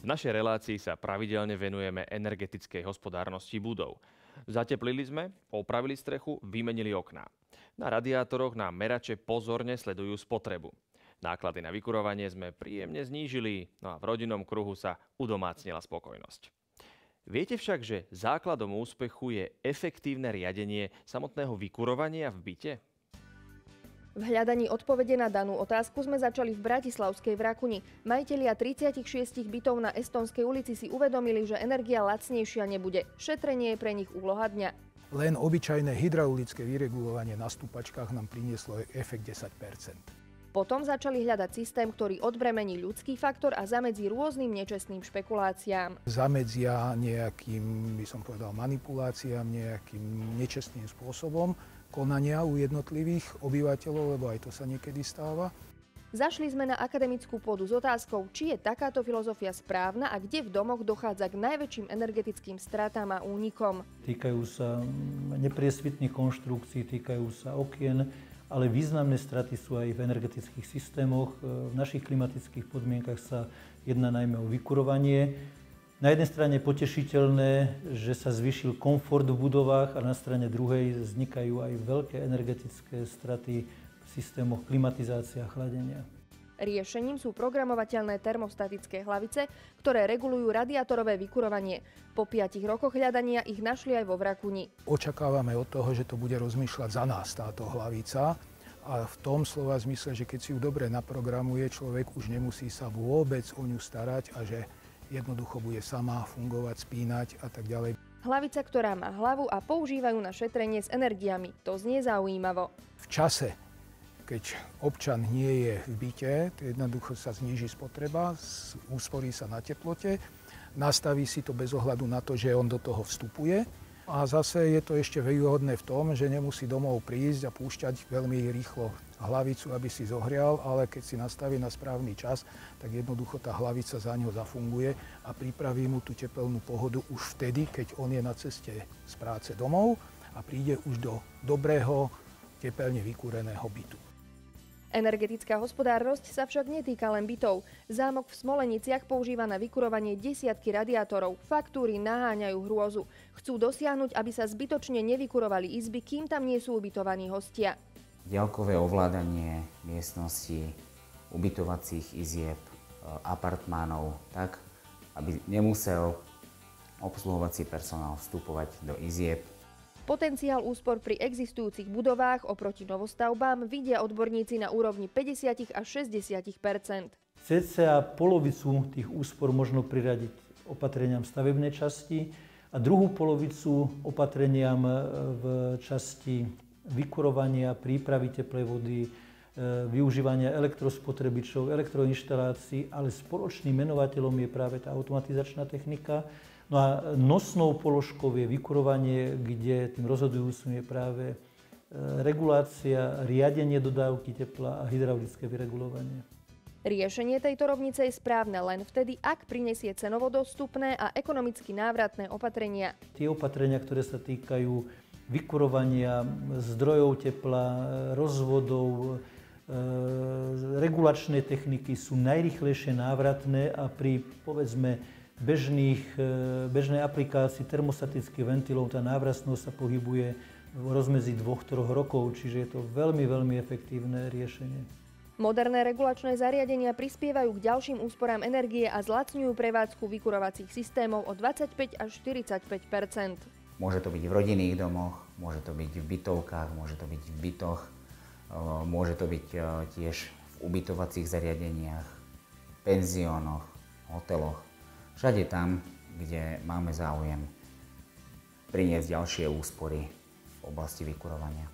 V našej relácii sa pravidelne venujeme energetickej hospodárnosti budov. Zateplili sme, opravili strechu, vymenili okná. Na radiátoroch nám merače pozorne sledujú spotrebu. Náklady na vykurovanie sme príjemne znížili, no a v rodinnom kruhu sa udomácnila spokojnosť. Viete však, že základom úspechu je efektívne riadenie samotného vykurovania v byte? V hľadaní odpovede na danú otázku sme začali v bratislavskej Vrakuni. Majitelia 36 bytov na Estonskej ulici si uvedomili, že energia lacnejšia nebude. Šetrenie je pre nich úloha dňa. Len obyčajné hydraulické vyregulovanie na stúpačkách nám prinieslo efekt 10 %. Potom začali hľadať systém, ktorý odbremení ľudský faktor a zamedzí rôznym nečestným špekuláciám. Zamedzia nejakým, by som povedal, manipuláciám, nejakým nečestným spôsobom konania u jednotlivých obyvateľov, lebo aj to sa niekedy stáva. Zašli sme na akademickú pôdu s otázkou, či je takáto filozofia správna a kde v domoch dochádza k najväčším energetickým stratám a únikom. Týkajú sa nepriesvitných konštrukcií, týkajú sa okien, ale významné straty sú aj v energetických systémoch. V našich klimatických podmienkach sa jedná najmä o vykurovanie. Na jednej strane potešiteľné, že sa zvýšil komfort v budovách a na strane druhej vznikajú aj veľké energetické straty v systémoch klimatizácie a chladenia. Riešením sú programovateľné termostatické hlavice, ktoré regulujú radiátorové vykurovanie. Po 5 rokoch hľadania ich našli aj vo Vrakuni. Očakávame od toho, že to bude rozmýšľať za nás táto hlavica. A v tom slova zmysle, že keď si ju dobre naprogramuje, človek už nemusí sa vôbec o ňu starať a že jednoducho bude sama fungovať, spínať a tak ďalej. Hlavica, ktorá má hlavu a používajú na šetrenie s energiami. To znie zaujímavo. V čase, keď občan nie je v byte, jednoducho sa zníži spotreba, úsporí sa na teplote, nastaví si to bez ohľadu na to, že on do toho vstupuje. A zase je to ešte výhodné v tom, že nemusí domov prísť a púšťať veľmi rýchlo hlavicu, aby si zohrial, ale keď si nastaví na správny čas, tak jednoducho tá hlavica za ňo zafunguje a pripraví mu tú tepelnú pohodu už vtedy, keď on je na ceste z práce domov a príde už do dobrého, tepelne vykúreného bytu. Energetická hospodárnosť sa však netýka len bytov. Zámok v Smoleniciach používa na vykurovanie desiatky radiátorov. Faktúry naháňajú hrôzu. Chcú dosiahnuť, aby sa zbytočne nevykurovali izby, kým tam nie sú ubytovaní hostia. Diaľkové ovládanie miestností, ubytovacích izieb, apartmánov, tak, aby nemusel obsluhovací personál vstupovať do izieb. Potenciál úspor pri existujúcich budovách oproti novostavbám vidia odborníci na úrovni 50 až 60 %. Cca polovicu tých úspor možno priradiť opatreniam stavebnej časti a druhú polovicu opatreniam v časti vykurovania, prípravy teplej vody, využívania elektrospotrebičov, elektroinštalácií, ale spoločným menovateľom je práve tá automatizačná technika. No a nosnou položkou je vykurovanie, kde tým rozhodujúcim je práve regulácia, riadenie dodávky tepla a hydraulické vyregulovanie. Riešenie tejto rovnice je správne len vtedy, ak prinesie cenovo dostupné a ekonomicky návratné opatrenia. Tie opatrenia, ktoré sa týkajú vykurovania, zdrojov tepla, rozvodov, regulačné techniky sú najrýchlejšie návratné a pri, povedzme, bežnej aplikácii termostatických ventilov tá návratnosť sa pohybuje v rozmedzi 2-3 rokov, čiže je to veľmi, veľmi efektívne riešenie. Moderné regulačné zariadenia prispievajú k ďalším úsporám energie a zlacňujú prevádzku vykurovacích systémov o 25 až 45 %. Môže to byť v rodinných domoch, môže to byť v bytovkách, môže to byť v bytoch, môže to byť tiež v ubytovacích zariadeniach, penziónoch, hoteloch. Všade tam, kde máme záujem priniesť ďalšie úspory v oblasti vykurovania.